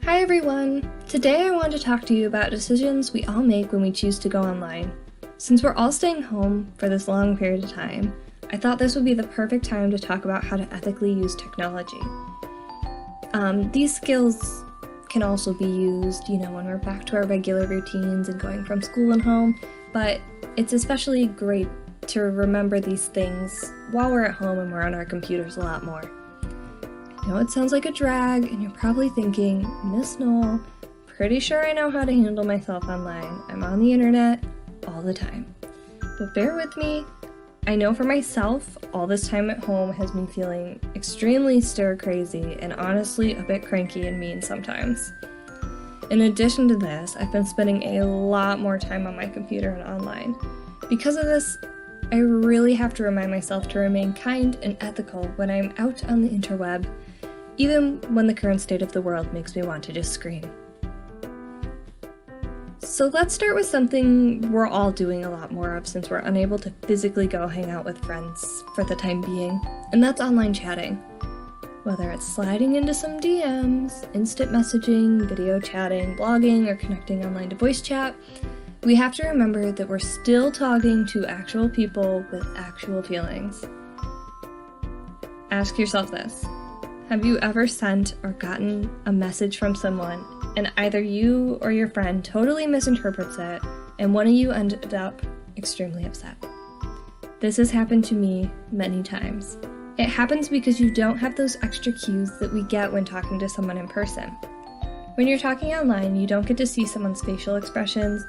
Hi everyone! Today I want to talk to you about decisions we all make when we choose to go online. Since we're all staying home for this long period of time, I thought this would be the perfect time to talk about how to ethically use technology. These skills can also be used, when we're back to our regular routines and going from school and home, but it's especially great to remember these things while we're at home and we're on our computers a lot more. I know it sounds like a drag, and you're probably thinking, Miss Knoll, pretty sure I know how to handle myself online. I'm on the internet all the time. But bear with me. I know for myself, all this time at home has me feeling extremely stir-crazy and honestly a bit cranky and mean sometimes. In addition to this, I've been spending a lot more time on my computer and online. Because of this, I really have to remind myself to remain kind and ethical when I'm out on the interweb, even when the current state of the world makes me want to just scream. So let's start with something we're all doing a lot more of since we're unable to physically go hang out with friends for the time being, and that's online chatting. Whether it's sliding into some DMs, instant messaging, video chatting, blogging, or connecting online to voice chat, we have to remember that we're still talking to actual people with actual feelings. Ask yourself this. Have you ever sent or gotten a message from someone and either you or your friend totally misinterprets it and one of you ended up extremely upset? This has happened to me many times. It happens because you don't have those extra cues that we get when talking to someone in person. When you're talking online, you don't get to see someone's facial expressions,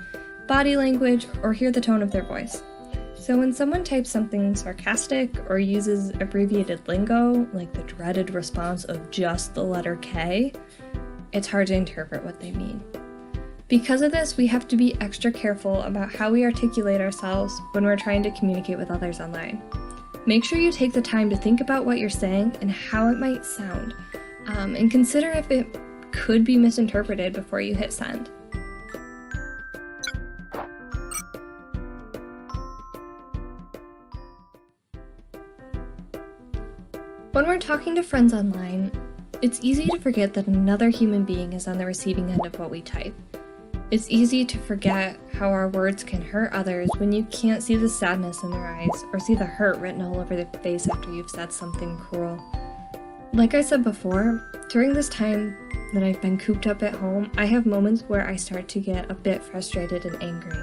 body language, or hear the tone of their voice. So when someone types something sarcastic or uses abbreviated lingo, like the dreaded response of just the letter K, it's hard to interpret what they mean. Because of this, we have to be extra careful about how we articulate ourselves when we're trying to communicate with others online. Make sure you take the time to think about what you're saying and how it might sound, and consider if it could be misinterpreted before you hit send. When we're talking to friends online, it's easy to forget that another human being is on the receiving end of what we type. It's easy to forget how our words can hurt others when you can't see the sadness in their eyes or see the hurt written all over their face after you've said something cruel. Like I said before, during this time that I've been cooped up at home, I have moments where I start to get a bit frustrated and angry.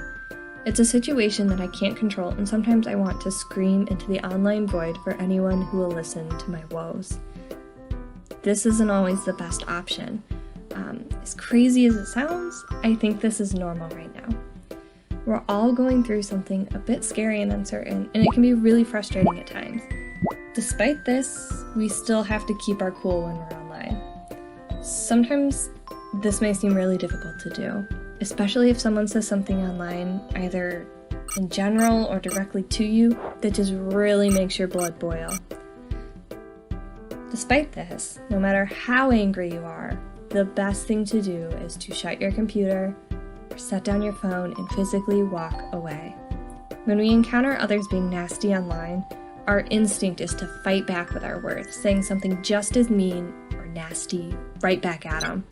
It's a situation that I can't control, and sometimes I want to scream into the online void for anyone who will listen to my woes. This isn't always the best option. As crazy as it sounds, I think this is normal right now. We're all going through something a bit scary and uncertain, and it can be really frustrating at times. Despite this, we still have to keep our cool when we're online. Sometimes this may seem really difficult to do, especially if someone says something online, either in general or directly to you, that just really makes your blood boil. Despite this, no matter how angry you are, the best thing to do is to shut your computer or set down your phone and physically walk away. When we encounter others being nasty online, our instinct is to fight back with our words, saying something just as mean or nasty right back at them.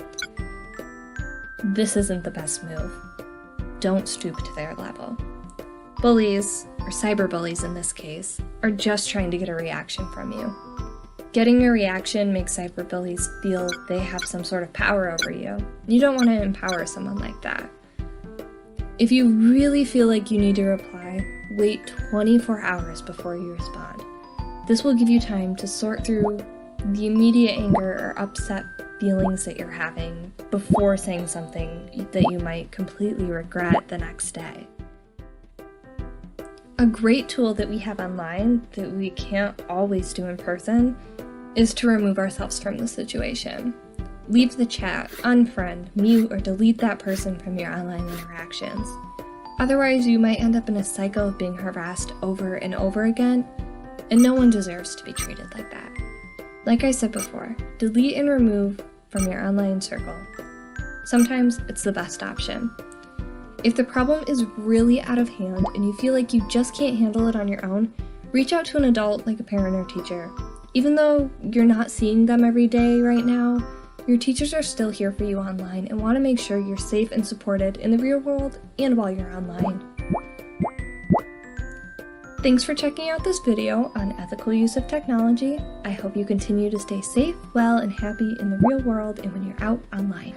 This isn't the best move. Don't stoop to their level. Bullies, or cyberbullies in this case, are just trying to get a reaction from you. Getting a reaction makes cyberbullies feel they have some sort of power over you. You don't want to empower someone like that. If you really feel like you need to reply, wait 24 hours before you respond. This will give you time to sort through the immediate anger or upset feelings that you're having before saying something that you might completely regret the next day. A great tool that we have online that we can't always do in person is to remove ourselves from the situation. Leave the chat, unfriend, mute, or delete that person from your online interactions. Otherwise, you might end up in a cycle of being harassed over and over again, and no one deserves to be treated like that. Like I said before, delete and remove from your online circle. Sometimes it's the best option. If the problem is really out of hand and you feel like you just can't handle it on your own, reach out to an adult like a parent or teacher. Even though you're not seeing them every day right now, Your teachers are still here for you online and want to make sure you're safe and supported in the real world and while you're online. Thanks for checking out this video on ethical use of technology. I hope you continue to stay safe, well, and happy in the real world and when you're out online.